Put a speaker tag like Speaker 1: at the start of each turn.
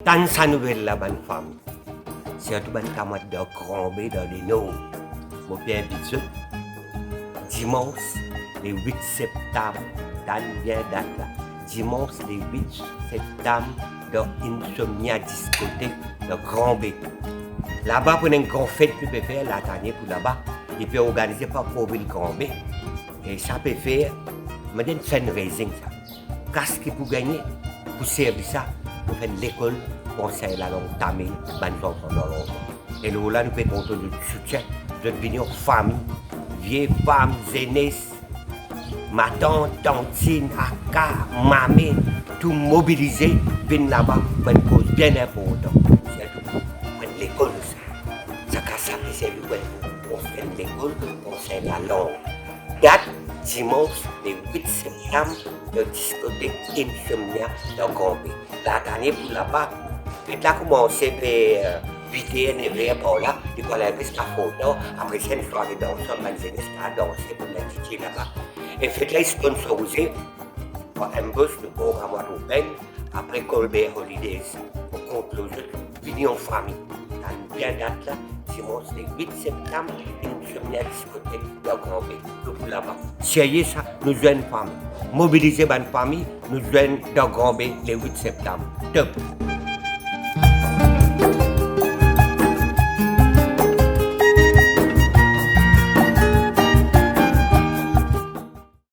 Speaker 1: Tant sa nouvelle la bonne femme. Surtout bonne camarade de Grand B dans les Nord. Mon père Dir Zot. Dimanche, le 8 septembre, dans bien date là. Dimanche, le 8 septembre, dans Insomnia discothèque de Grand B. Là-bas, pour une grande fête, nous pouvons faire la tannée pour là-bas. Il peut organiser par Province Grand B. Et ça peut faire, je vais faire une fundraising. Qu'est-ce pour gagner? Pour servir ça, pour faire l'école, conseil la langue tamil, bonne enfants dans l'enfant. Et là, nous pouvons compter de soutien, de venir famille, vieilles femmes, jeunesse, ma tante, tantine, aka, mamie, tout mobiliser, venir là-bas pour une cause bien importante. C'est tout. Pour l'école, ça peut servir pour faire l'école, conseil la langue. Date dimanche, le 8 septembre, de discothèque Insomnia dans Grand B. La dernière pour là-bas, puis là commencé par 8h, 9h par là, il va aller jusqu'à photo, après c'est une soirée dansante, ma jeunesse a dansé pour la DJ là-bas. Et fait là, sponsorisé par un boss de programme européen, après Colbert Holidays, pour conclure, venir en famille. Dans bien date là, dimanche le 8 septembre, Insomnia discothèque dans Grand B. Pour là-bas. Sérieux ça, nous jeunes familles. Mobiliser une famille, nous jeunes dans Grand B le 8 septembre. Top.